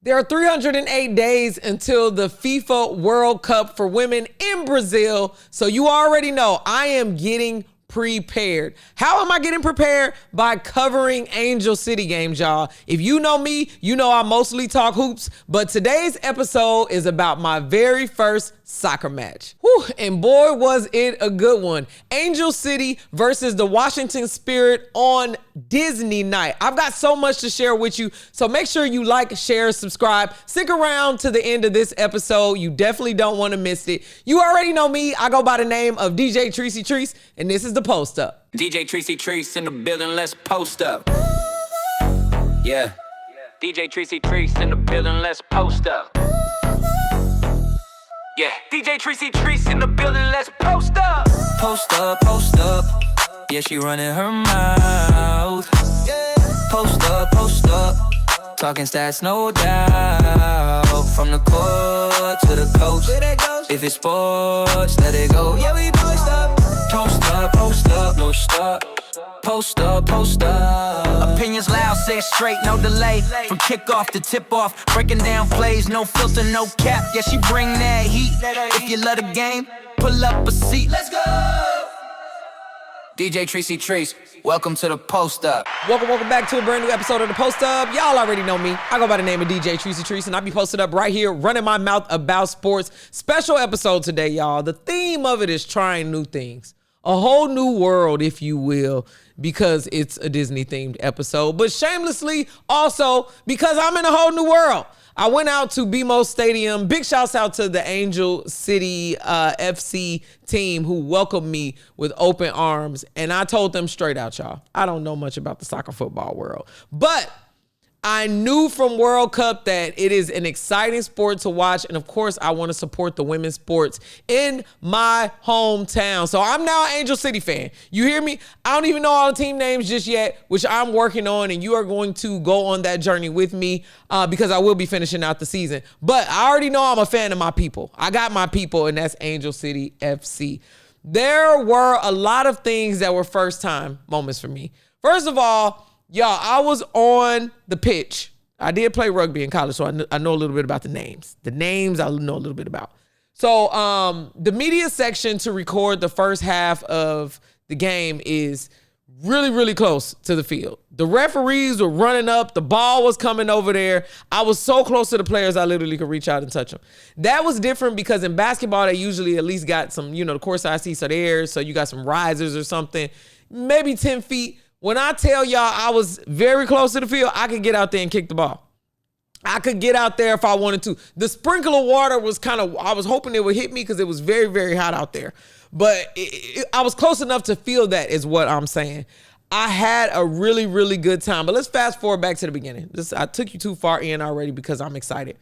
There are 308 days until the FIFA World Cup for women in Brazil. So you already know I am getting prepared. How am I getting prepared? By covering Angel City games, y'all. If you know me, you know I mostly talk hoops, but today's episode is about my very first soccer match. Whew, and boy, was it a good one. Angel City versus the Washington Spirit on Disney night. I've got so much to share with you, so make sure you like, share, subscribe. Stick around to the end of this episode. You definitely don't want to miss it. You already know me. I go by the name of DJ Tricey Trice, and this is the Post Up. DJ Tricey Trice in the building, let's post up. Yeah. DJ Tricey Trice in the building, let's post up. Yeah. DJ Tricey Trice in the building, let's post up. Post up, post up. Yeah, she running her mouth. Post up, post up. Talking stats, no doubt. From the court to the coast. If it's sports, let it go. Yeah, we post up. Post up, post up, no stop. Post up, post up. Opinions loud, say it straight, no delay. From kickoff to tip-off, breaking down plays, no filter, no cap. Yeah, she bring that heat. If you love the game, pull up a seat. Let's go! DJ Tricey Trice, welcome to the Post Up. Welcome back to a brand new episode of the Post Up. Y'all already know me. I go by the name of DJ Tricey Trice, and I be posted up right here, running my mouth about sports. Special episode today, y'all. The theme of it is trying new things. A whole new world, if you will, because it's a Disney-themed episode. But shamelessly, also, because I'm in a whole new world. I went out to BMO Stadium. Big shouts out to the Angel City FC team who welcomed me with open arms. And I told them straight out, y'all, I don't know much about the soccer football world. But I knew from World Cup that it is an exciting sport to watch. And of course, I want to support the women's sports in my hometown. So I'm now an Angel City fan. You hear me? I don't even know all the team names just yet, which I'm working on. And you are going to go on that journey with me because I will be finishing out the season. But I already know I'm a fan of my people. I got my people, and that's Angel City FC. There were a lot of things that were first time moments for me. First of all, y'all, I was on the pitch. I did play rugby in college, so I know a little bit about the names. The names I know a little bit about. So the media section to record the first half of the game is really, really close to the field. The referees were running up. The ball was coming over there. I was so close to the players, I literally could reach out and touch them. That was different because in basketball, they usually at least got some, the courtside seats are there, so you got some risers or something, maybe 10 feet. When I tell y'all I was very close to the field, I could get out there and kick the ball. I could get out there if I wanted to. The sprinkle of water was I was hoping it would hit me because it was very, very hot out there. But I was close enough to feel that is what I'm saying. I had a really, really good time. But let's fast forward back to the beginning. I took you too far in already because I'm excited.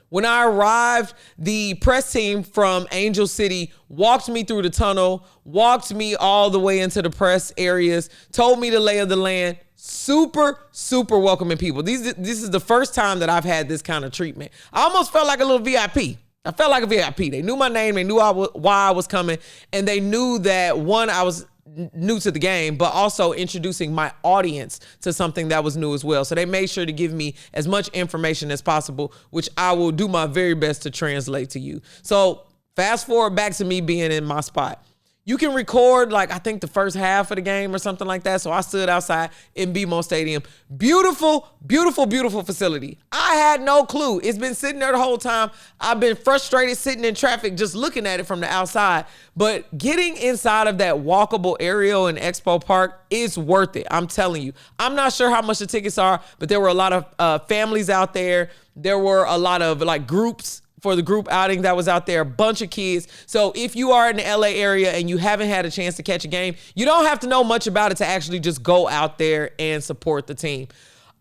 When I arrived, the press team from Angel City walked me through the tunnel, walked me all the way into the press areas, told me the lay of the land. Super, super welcoming people. This is the first time that I've had this kind of treatment. I almost felt like a little VIP. I felt like a VIP. They knew my name. They knew why I was coming. And they knew that, one, I was new to the game, but also introducing my audience to something that was new as well. So they made sure to give me as much information as possible, which I will do my very best to translate to you. So fast forward back to me being in my spot. You can record, I think the first half of the game or something like that. So I stood outside in BMO Stadium. Beautiful, beautiful, beautiful facility. I had no clue. It's been sitting there the whole time. I've been frustrated sitting in traffic just looking at it from the outside. But getting inside of that walkable area in Expo Park is worth it. I'm telling you. I'm not sure how much the tickets are, but there were a lot of families out there. There were a lot of groups for the group outing that was out there, a bunch of kids. So if you are in the LA area and you haven't had a chance to catch a game, you don't have to know much about it to actually just go out there and support the team.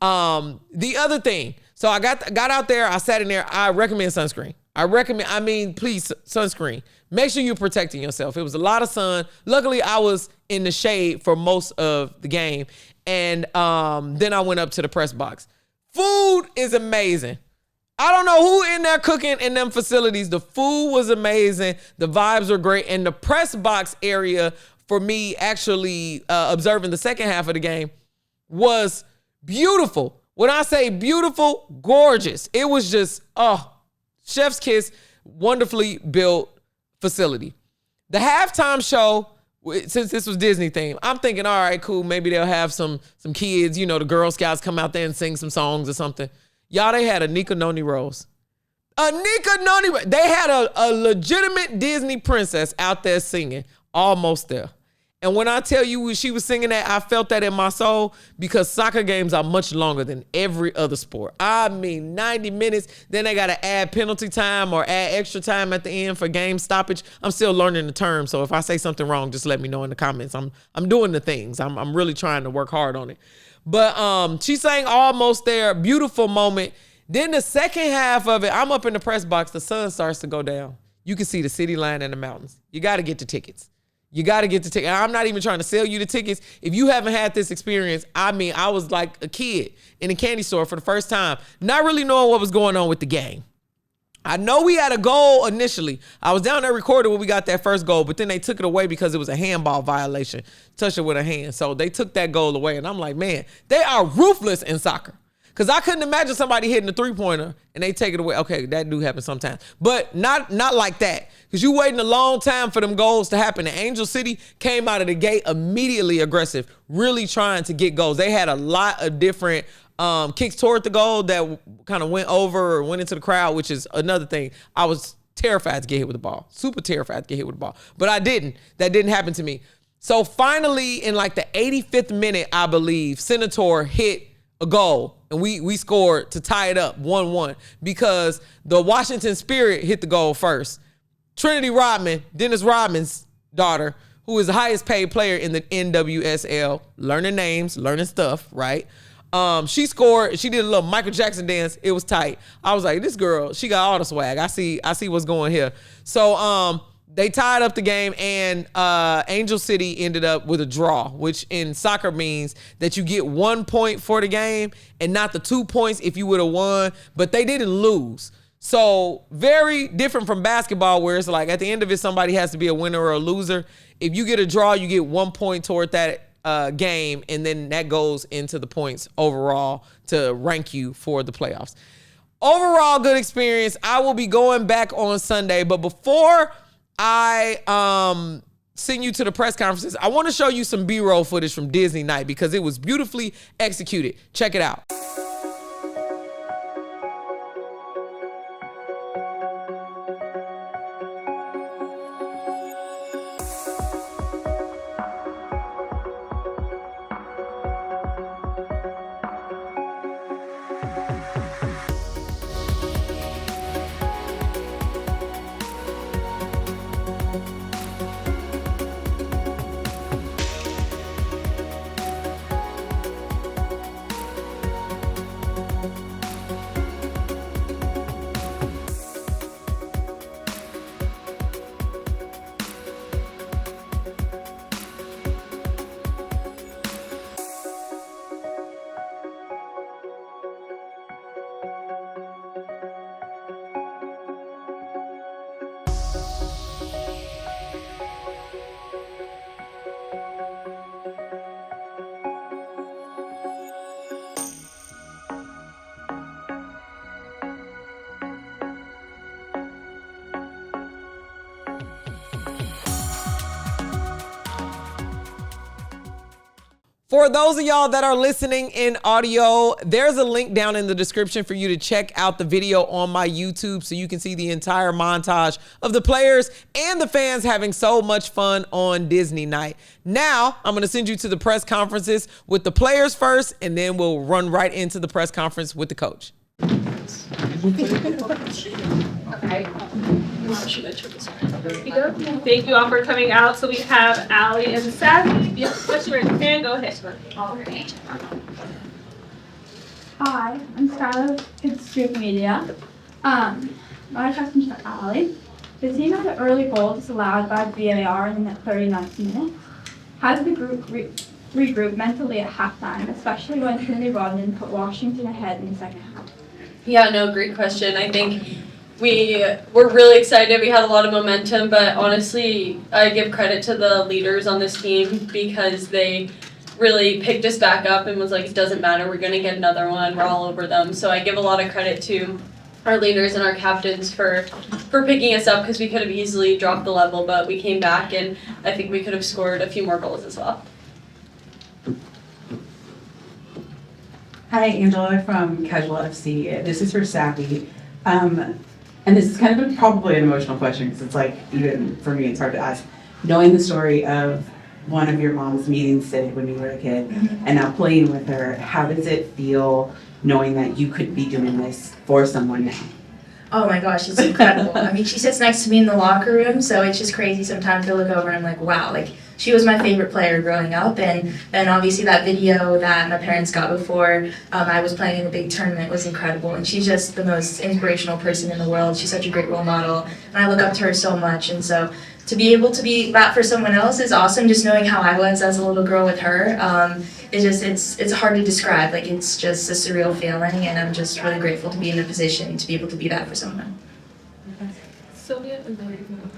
The other thing, so I got out there, I sat in there, I recommend sunscreen. Please, sunscreen. Make sure you're protecting yourself. It was a lot of sun. Luckily, I was in the shade for most of the game. And then I went up to the press box. Food is amazing. I don't know who in there cooking in them facilities. The food was amazing. The vibes were great. And the press box area for me actually observing the second half of the game was beautiful. When I say beautiful, gorgeous, it was just, chef's kiss, wonderfully built facility. The halftime show, since this was Disney themed, I'm thinking, all right, cool, maybe they'll have some kids, the Girl Scouts come out there and sing some songs or something. Y'all, they had a Nika Noni Rose. They had a legitimate Disney princess out there singing, almost there. And when I tell you when she was singing that, I felt that in my soul, because soccer games are much longer than every other sport. I mean, 90 minutes, then they got to add penalty time or add extra time at the end for game stoppage. I'm still learning the term, so if I say something wrong, just let me know in the comments. I'm doing the things. I'm really trying to work hard on it. But she sang Almost There, beautiful moment. Then the second half of it, I'm up in the press box, the sun starts to go down. You can see the city line and the mountains. You got to get the tickets. You got to get the ticket. I'm not even trying to sell you the tickets. If you haven't had this experience, I mean, I was like a kid in a candy store for the first time, not really knowing what was going on with the game. I know we had a goal initially. I was down there recording when we got that first goal, but then they took it away because it was a handball violation. Touched it with a hand. So they took that goal away. And I'm like, man, they are ruthless in soccer. Because I couldn't imagine somebody hitting a three-pointer and they take it away. Okay, that do happen sometimes. But not like that. Because you waiting a long time for them goals to happen. And Angel City came out of the gate immediately aggressive, really trying to get goals. They had a lot of different kicks toward the goal that kind of went over or went into the crowd, which is another thing. I was terrified to get hit with the ball. Super terrified to get hit with the ball. But I didn't. That didn't happen to me. So finally, in like the 85th minute, I believe, Sentnor hit a goal. And we scored to tie it up 1-1 because the Washington Spirit hit the goal first. Trinity Rodman, Dennis Rodman's daughter, who is the highest paid player in the NWSL, learning names, learning stuff, right? She scored. She did a little Michael Jackson dance. It was tight. I was like, this girl, she got all the swag. I see what's going here. So they tied up the game, and Angel City ended up with a draw, which in soccer means that you get 1 point for the game and not the 2 points if you would have won, but they didn't lose. So very different from basketball, where it's like at the end of it, somebody has to be a winner or a loser. If you get a draw, you get 1 point toward that game, and then that goes into the points overall to rank you for the playoffs. Overall, good experience. I will be going back on Sunday, but before I send you to the press conferences, I want to show you some B-roll footage from Disney night because it was beautifully executed. Check it out. For those of y'all that are listening in audio, there's a link down in the description for you to check out the video on my YouTube so you can see the entire montage of the players and the fans having so much fun on Disney night. Now, I'm going to send you to the press conferences with the players first, and then we'll run right into the press conference with the coach. Okay. Thank you all for coming out. So we have Ally and Savy. If you have a question or a fan, go ahead. All right. Hi, I'm Skylar with Street Media. My question to Ally. The team had an early goal disallowed by VAR in the 39th minute. How did the group regroup mentally at halftime, especially when Trinity Rodman put Washington ahead in the second half? Yeah, no, great question. I think we were really excited. We had a lot of momentum, but honestly, I give credit to the leaders on this team because they really picked us back up and was like, it doesn't matter, we're going to get another one, we're all over them. So I give a lot of credit to our leaders and our captains for picking us up, because we could have easily dropped the level, but we came back, and I think we could have scored a few more goals as well. Hi, Angela from Casual FC. This is for Savy. And this is kind of probably an emotional question, because it's like, even for me, it's hard to ask. Knowing the story of one of your mom's meeting Sid when you were a kid, and now playing with her, how does it feel knowing that you could be doing this for someone now? Oh my gosh, it's incredible. I mean, she sits next to me in the locker room, so it's just crazy sometimes to look over and I'm like, wow, like, she was my favorite player growing up, and obviously that video that my parents got before I was playing in a big tournament was incredible, and she's just the most inspirational person in the world. She's such a great role model, and I look up to her so much, and so to be able to be that for someone else is awesome. Just knowing how I was as a little girl with her, it's hard to describe. Like, it's just a surreal feeling, and I'm just really grateful to be in a position to be able to be that for someone. Sylvia and then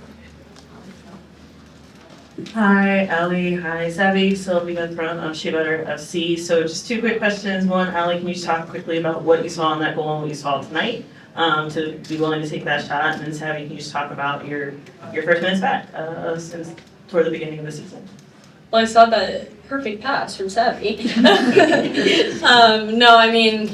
Hi, Ally. Hi, Savy. Sylvia from Shea FC. So just two quick questions. One, Ally, can you just talk quickly about what you saw in that goal and what you saw tonight to be willing to take that shot? And then Savy, can you just talk about your first minutes back since toward the beginning of the season? Well, I saw that perfect pass from Savy. No, I mean,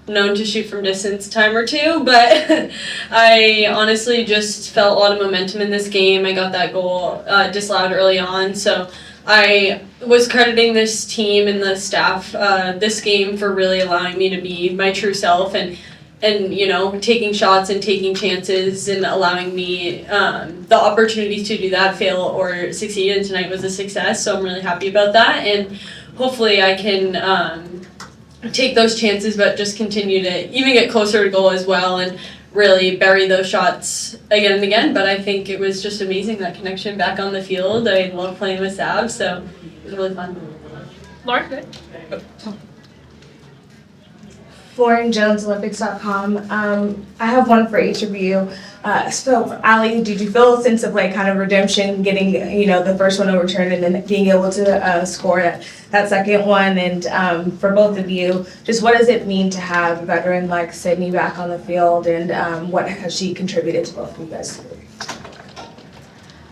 known to shoot from distance a time or two, but I honestly just felt a lot of momentum in this game. I got that goal disallowed early on, so I was crediting this team and the staff this game for really allowing me to be my true self and you know, taking shots and taking chances and allowing me the opportunity to do that, fail or succeed, and tonight was a success, so I'm really happy about that, and hopefully I can take those chances, but just continue to even get closer to goal as well and really bury those shots again and again. But I think it was just amazing, that connection back on the field. I love playing with Sav, so it was really fun. Lauren, good. Lauren Jones, Olympics.com. I have one for each of you. So, Ally, did you feel a sense of like kind of redemption, getting the first one overturned and then being able to score that second one? And for both of you, just what does it mean to have a veteran like Sydney back on the field, and what has she contributed to both of you guys?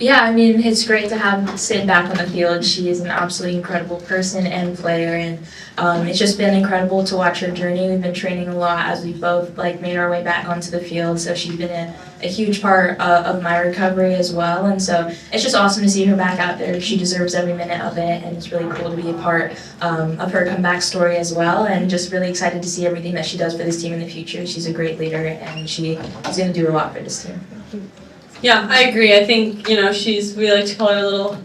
Yeah, I mean, it's great to have Sid back on the field. She is an absolutely incredible person and player, and it's just been incredible to watch her journey. We've been training a lot as we both made our way back onto the field, so she's been a huge part of my recovery as well, and so it's just awesome to see her back out there. She deserves every minute of it, and it's really cool to be a part of her comeback story as well, and just really excited to see everything that she does for this team in the future. She's a great leader, and she is going to do a lot for this team. Yeah, I agree. I think, we like to call her a little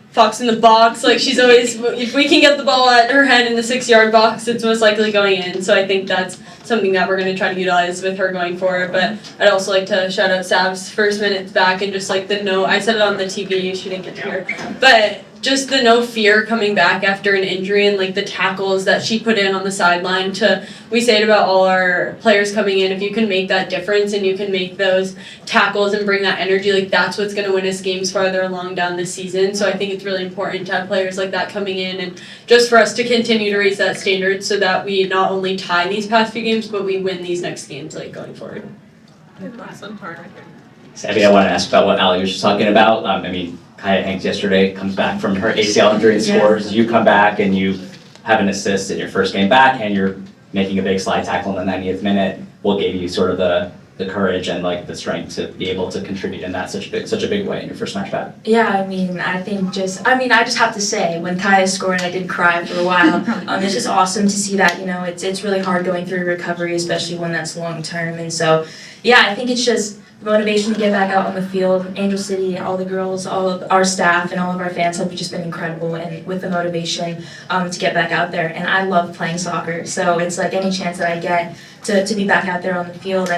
fox in the box. Like, she's always, if we can get the ball at her head in the 6-yard box, it's most likely going in. So I think that's something that we're going to try to utilize with her going forward. But I'd also like to shout out Sav's first minutes back, and just I said it on the TV, she didn't get to hear, but just the no fear coming back after an injury, and the tackles that she put in on the sideline. We say it about all our players coming in, if you can make that difference and you can make those tackles and bring that energy, that's what's going to win us games farther along down this season. So I think it's really important to have players like that coming in, and just for us to continue to raise that standard so that we not only tie these past few games, but we win these next games going forward. Savy, I want to ask about what Ally was just talking about. Kaya Hanks yesterday comes back from her ACL injury and scores. You come back and you have an assist in your first game back, and you're making a big slide tackle in the 90th minute. What gave you sort of the courage and the strength to be able to contribute in that such a big way in your first match back? Yeah, I just have to say, when Kaya scored, I did cry for a while. It's just awesome to see that. It's really hard going through recovery, especially one that's long term. And so, yeah, I think it's just motivation to get back out on the field. Angel City, all the girls, all of our staff, and all of our fans have just been incredible, and with the motivation to get back out there. And I love playing soccer, so it's any chance that I get to be back out there on the field.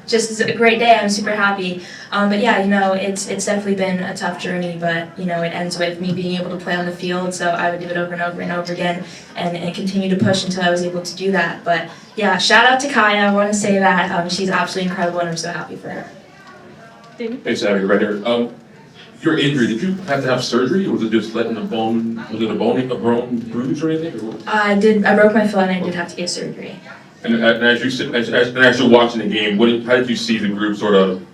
Just it's a great day. I'm super happy. But yeah, it's definitely been a tough journey, but it ends with me being able to play on the field. So I would do it over and over and over again, and continue to push until I was able to do that. But yeah, shout out to Kaya. I want to say that she's absolutely incredible, and I'm so happy for her. Hey, Savy, right here. your injury, did you have to have surgery, or was it just letting a bone, was it a bone bruise or anything? Or? I broke my foot and I did have to get surgery. And as you're watching the game, how did you see the group sort of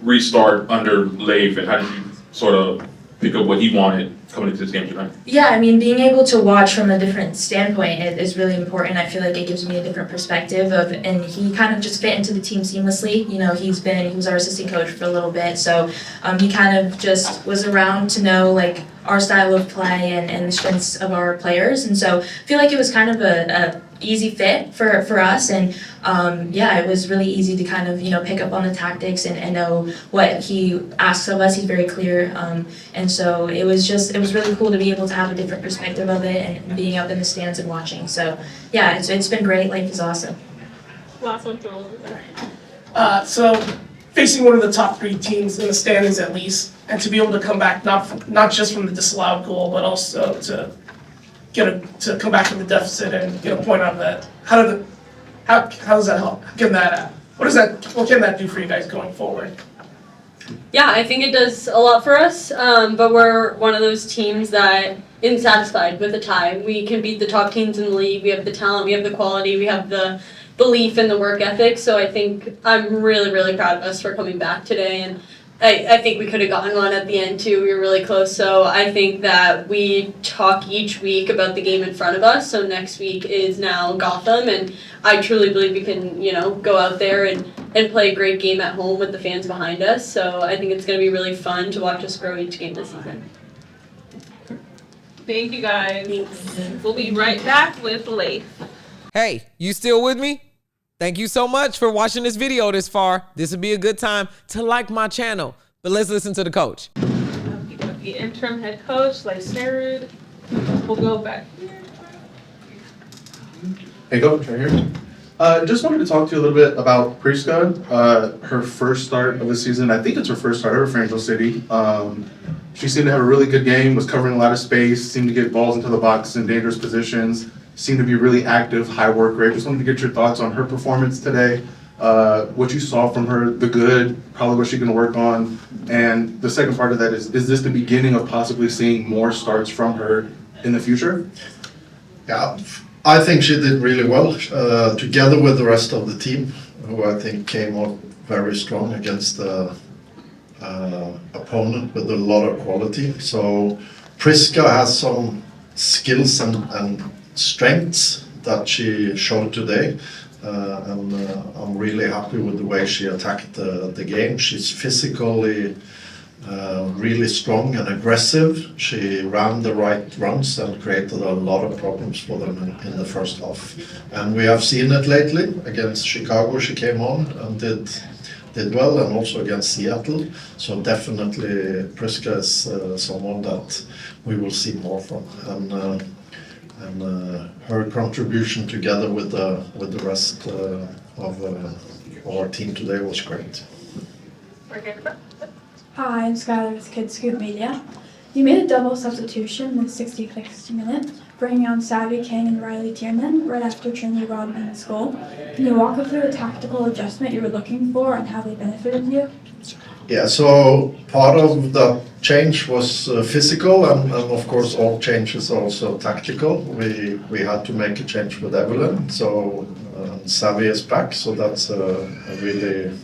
restart under Leif, and how did you sort of pick up what he wanted coming into this game tonight? Yeah, I mean, being able to watch from a different standpoint is really important. I feel like it gives me a different perspective and he kind of just fit into the team seamlessly. You know, he was our assistant coach for a little bit, so he kind of just was around to know like our style of play and the strengths of our players, and so I feel like it was kind of a easy fit for us, and yeah, it was really easy to kind of, you know, pick up on the tactics and know what he asks of us. He's very clear, and so it was really cool to be able to have a different perspective of it and being up in the stands and watching. So yeah, it's been great. Life is awesome. Last one for So facing one of the top 3 teams in the standings at least, and to be able to come back not just from the disallowed goal, but also to come back from the deficit and get a point out of that. How does that help? What can that do for you guys going forward? Yeah, I think it does a lot for us, but we're one of those teams that isn't satisfied with a tie. We can beat the top teams in the league. We have the talent, we have the quality, we have the belief and the work ethic. So I think I'm really, really proud of us for coming back today. And I think we could have gotten one at the end too. We were really close. So I think that we talk each week about the game in front of us. So next week is now Gotham, and I truly believe we can, you know, go out there and play a great game at home with the fans behind us. So I think it's going to be really fun to watch us grow each game this season. Thank you guys. We'll be right back with Leif. Hey, you still with me? Thank you so much for watching this video this far. This would be a good time to like my channel. But let's listen to the coach. The interim head coach, Ally Sentnor. We'll go back here. Hey, coach, right here. Just wanted to talk to you a little bit about Priska. Her first start of the season. I think it's her first start ever for Angel City. She seemed to have a really good game, was covering a lot of space, seemed to get balls into the box in dangerous positions, seemed to be really active, high work rate. Just wanted to get your thoughts on her performance today, what you saw from her, the good, probably what she can work on. And the second part of that is this the beginning of possibly seeing more starts from her in the future? Yeah, I think she did really well, together with the rest of the team, who I think came out very strong against the opponent with a lot of quality. So Priska has some skills and strengths that she showed today, and I'm really happy with the way she attacked the game. She's physically really strong and aggressive. She ran the right runs and created a lot of problems for them in the first half. And we have seen it lately. Against Chicago she came on and did well, and also against Seattle. So definitely Priska is someone that we will see more from. And her contribution together with the rest of our team today was great. Hi, I'm Skylar with Kids Scoop Media. You made a double substitution in the 66th minute, bringing on Savy King and Riley Tiernan right after Trinity Rodman's goal. Can you walk us through the tactical adjustment you were looking for and how they benefited you? Yeah, so part of the change was physical, and of course all changes are also tactical. We had to make a change with Evelyn, so Savy is back, so that's a really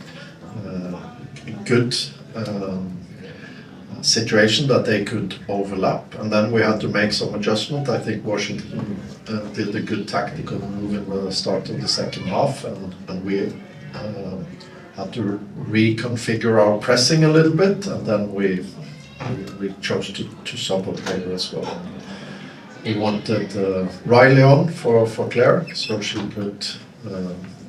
good situation that they could overlap. And then we had to make some adjustment. I think Washington did a good tactical move in the start of the second half, and we had to reconfigure our pressing a little bit, and then we chose to sub a player as well. We wanted Riley on for Claire, so she could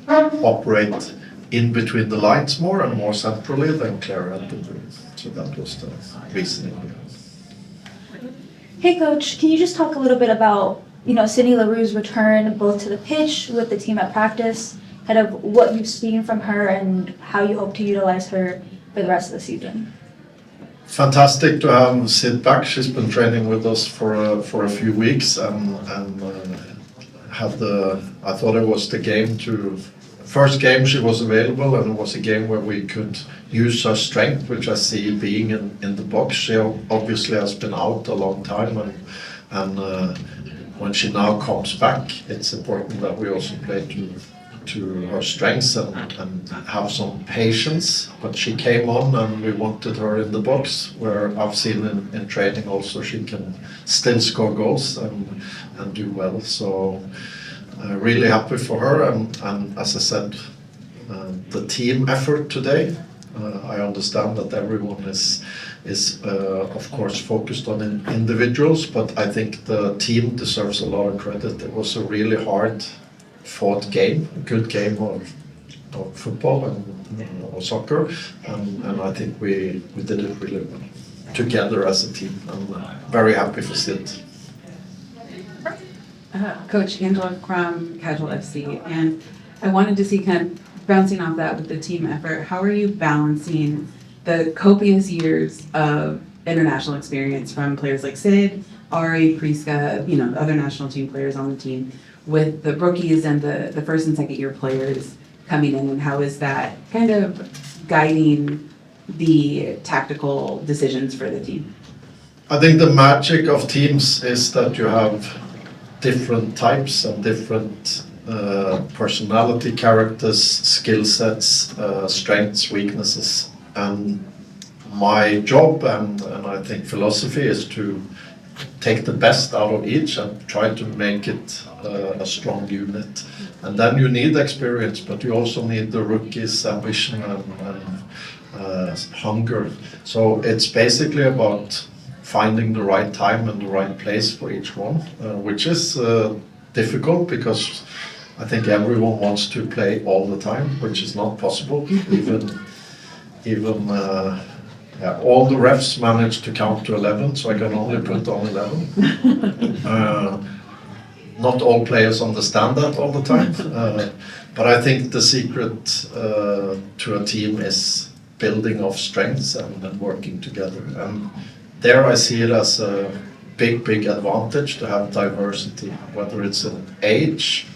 operate in between the lines more and more centrally than Claire had been doing. So that was the reasoning behind. Hey coach, can you just talk a little bit about, Sydney Leroux's return both to the pitch with the team at practice, kind of what you've seen from her and how you hope to utilize her for the rest of the season? Fantastic to have Sid back. She's been training with us for a few weeks and I thought it was the game to first game she was available, and it was a game where we could use her strength, which I see being in the box. She obviously has been out a long time, and when she now comes back, it's important that we also play to her strengths and have some patience. But she came on and we wanted her in the box, where I've seen in training also she can still score goals and do well. So really happy for her, and as I said, the team effort today, I understand that everyone is of course focused on individuals, but I think the team deserves a lot of credit. It was a really hard fought game, a good game of football and soccer, and I think we did it really well together as a team. I'm very happy for Sid. Coach Angela from Casual FC, and I wanted to see, kind of bouncing off that with the team effort, how are you balancing the copious years of international experience from players like Sid, Ari, Priska, other national team players on the team, with the rookies and the first and second year players coming in, and how is that kind of guiding the tactical decisions for the team? I think the magic of teams is that you have different types and different personality, characters, skill sets, strengths, weaknesses. And my job and I think philosophy is to take the best out of each and try to make it a strong unit. And then you need experience, but you also need the rookies' ambition and hunger. So it's basically about finding the right time and the right place for each one, which is difficult because I think everyone wants to play all the time, which is not possible. Even all the refs manage to count to 11, so I can only put on 11. Not all players understand that all the time, but I think the secret to a team is building off strengths and working together. And there I see it as a big advantage to have diversity, whether it's an age,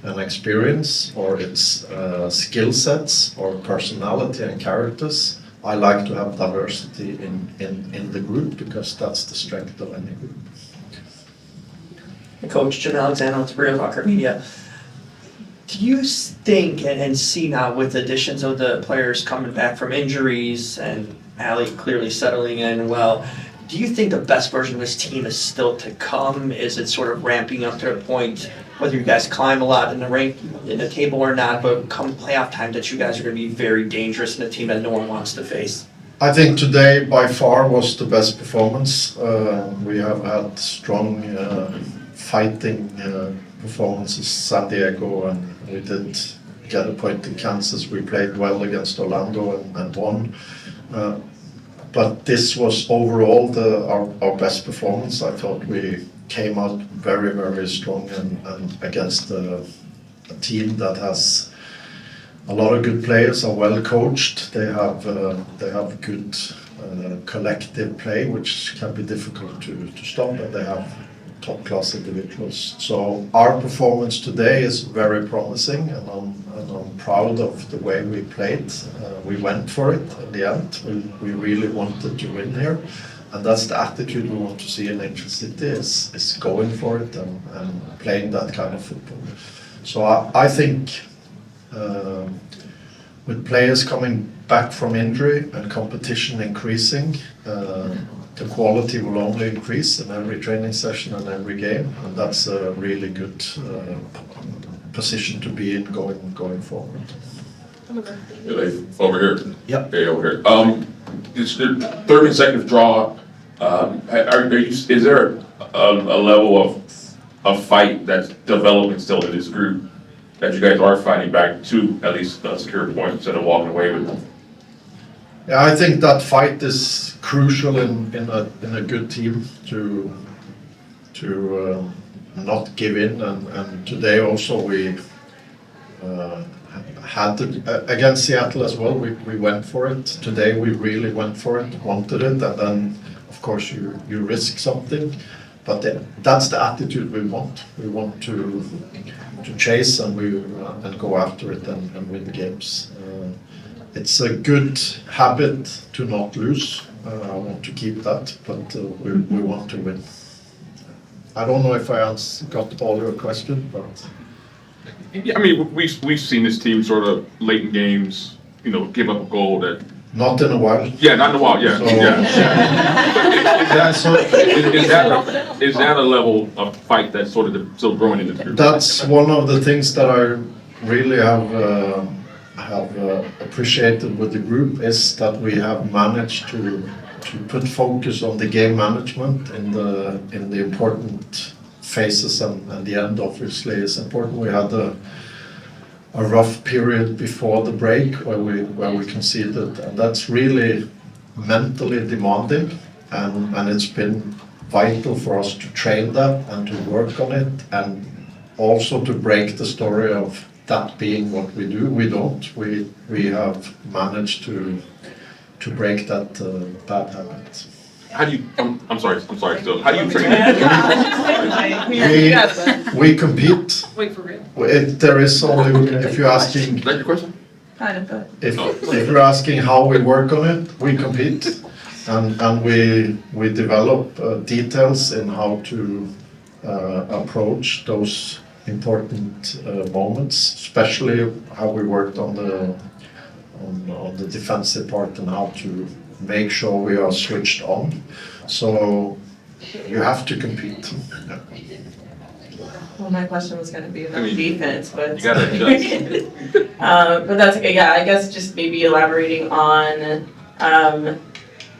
an experience, or it's skill sets or personality and characters. I like to have diversity in the group because that's the strength of any group. Coach Jim Alexander with Real Soccer Media. Do you think and see now with the additions of the players coming back from injuries and Ally clearly settling in well, do you think the best version of this team is still to come? Is it sort of ramping up to a point, whether you guys climb a lot in the table or not, but come playoff time that you guys are going to be very dangerous in a team that no one wants to face? I think today by far was the best performance. We have had strong fighting performances, San Diego, and we did get a point in Kansas. We played well against Orlando and won. But this was overall our best performance. I thought we came out very strong and against a team that has a lot of good players, are well coached. They have good collective play, which can be difficult to stop, and they have top class individuals. So our performance today is very promising, and I'm proud of the way we played. We went for it in the end. We really wanted to win here, and that's the attitude we want to see in Angel City, is going for it and playing that kind of football. So I think with players coming back from injury and competition increasing, the quality will only increase in every training session and every game, and that's a really good position to be in going forward. Over here. Yep. Hey, over here. It's the third consecutive draw. Is there a level of fight that's developing still in this group that you guys are fighting back to at least secure points instead of walking away with them? Yeah, I think that fight is crucial in a good team to not give in, and today also we had against Seattle as well. We went for it. Today we really went for it, wanted it, and then of course you risk something. but that's the attitude we want. We want to chase and and go after it and win games. It's a good habit to not lose. I want to keep that, but we want to win. I don't know if I got all your question, but Yeah, I mean, we've seen this team sort of late in games, give up a goal that. Not in a while. Yeah, not in a while. Yeah, So- Is that a level of fight that's sort of still growing in the group? That's one of the things that I really have appreciated with the group, is that we have managed to put focus on the game management in the important phases, and the end obviously is important. We had a rough period before the break where we conceded, and that's really mentally demanding, and it's been vital for us to train that and to work on it, and also to break the story of that being what we do. We don't. We have managed to break that bad habit. How do you? I'm sorry. Still, how do you train? We compete. Wait for real. There is only, if you're asking. Is that your question? Kind of, but. If you're asking how we work on it, we compete, and we develop details in how to approach those important moments, especially how we worked on the defensive part and how to make sure we are switched on. So you have to compete. Well, my question was going to be about defense, but you gotta adjust. but that's okay. Yeah, I guess just maybe elaborating on.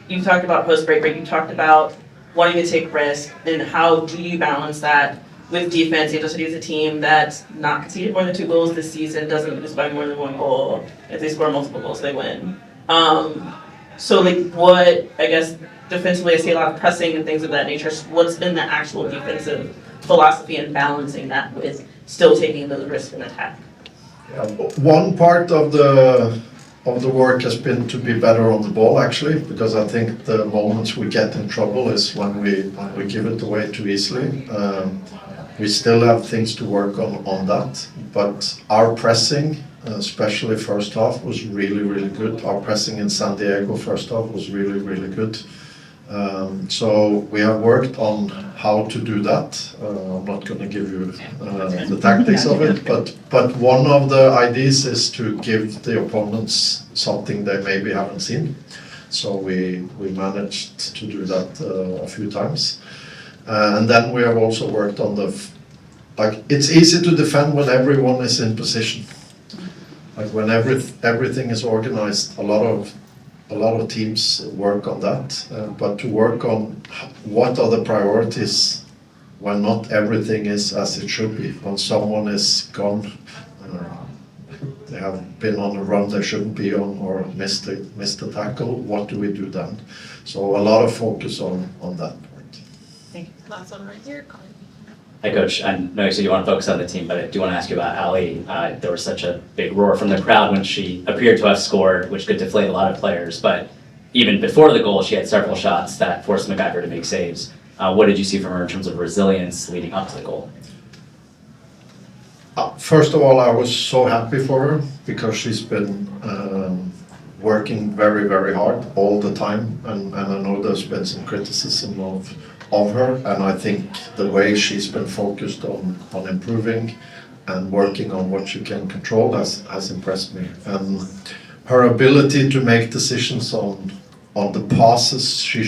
You talked about post break, right? You talked about wanting to take risk, and how do you balance that with defense? Angel City is a team that's not conceded more than 2 goals this season, doesn't lose by more than 1 goal. If they score multiple goals, they win. So like what, I guess, defensively I see a lot of pressing and things of that nature. So what's been the actual defensive philosophy and balancing that with still taking those risks in attack? One part of the work has been to be better on the ball, actually, because I think the moments we get in trouble is when we give it away too easily. We still have things to work on that, but our pressing, especially first half, was really, really good. Our pressing in San Diego first half was really, really good. So we have worked on how to do that. I'm not going to give you the tactics of it, but one of the ideas is to give the opponents something they maybe haven't seen. So we managed to do that a few times. And then we have also worked on it's easy to defend when everyone is in position. Like when everything is organized, a lot of teams work on that. But to work on what are the priorities when not everything is as it should be, when someone is gone, they have been on a run they shouldn't be on, or missed a tackle. What do we do then? So a lot of focus on that part. Thank you. Last one right here. Hi, Coach. I know you said you want to focus on the team, but I do want to ask you about Ally. There was such a big roar from the crowd when she appeared to have scored, which could deflate a lot of players. But even before the goal, she had several shots that forced MacGyver to make saves. What did you see from her in terms of resilience leading up to the goal? First of all, I was so happy for her because she's been working very, very hard all the time, and I know there's been some criticism of her, and I think the way she's been focused on improving and working on what she can control has impressed me. And her ability to make decisions on the passes she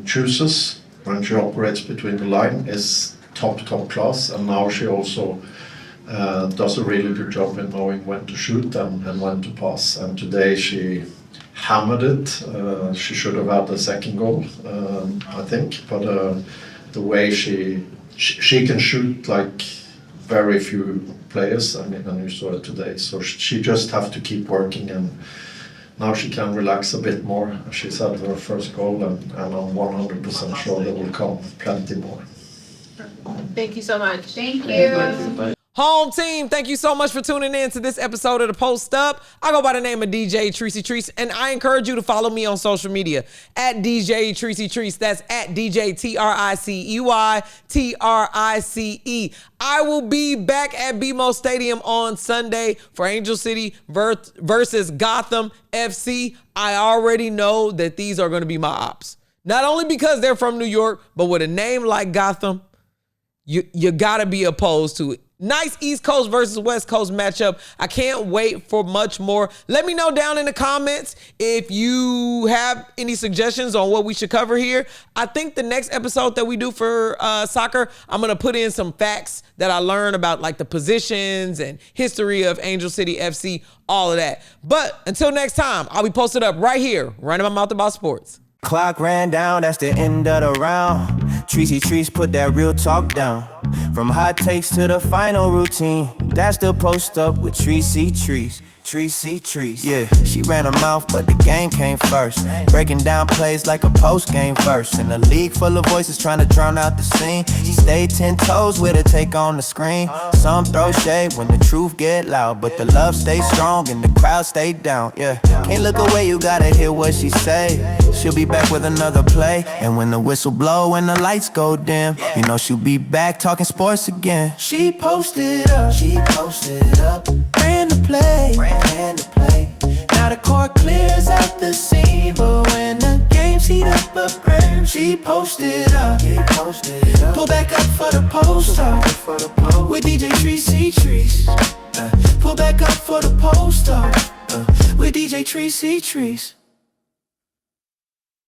chooses when she operates between the line is top class, and now she also does a really good job in knowing when to shoot and when to pass. And today she hammered it. She should have had the second goal, I think, but the way she can shoot like very few players, and you saw it today. So she just have to keep working, and now she can relax a bit more. She's had her first goal, and I'm 100% sure there will come plenty more. Thank you so much. Thank you. Home team, thank you so much for tuning in to this episode of The Post Up. I go by the name of DJ Trice, and I encourage you to follow me on social media at DJ Trice. That's at DJ TRICEY. I will be back at BMO Stadium on Sunday for Angel City versus Gotham FC. I already know that these are going to be my ops. Not only because they're from New York, but with a name like Gotham, you got to be opposed to it. Nice East Coast versus West Coast matchup. I can't wait for much more. Let me know down in the comments if you have any suggestions on what we should cover here. I think the next episode that we do for soccer, I'm going to put in some facts that I learned about like the positions and history of Angel City FC, all of that. But until next time, I'll be posted up right here, running my mouth about sports. Clock ran down, that's the end of the round. Trice put that real talk down. From hot takes to the final routine, that's the post up with Trice. Yeah, she ran her mouth, but the game came first. Breaking down plays like a post-game verse. In a league full of voices trying to drown out the scene, she stayed 10 toes with her take on the screen. Some throw shade when the truth get loud, but the love stays strong and the crowd stayed down. Yeah, can't look away, you gotta hear what she say. She'll be back with another play, and when the whistle blow and the lights go dim, you know she'll be back talking sports again. She posted up, ran the play. Now the court clears out the scene, but when the game's heat up a frame, she posted up. Pull back up for the post up with DJ Trice. Pull back up for the post up with DJ Trice.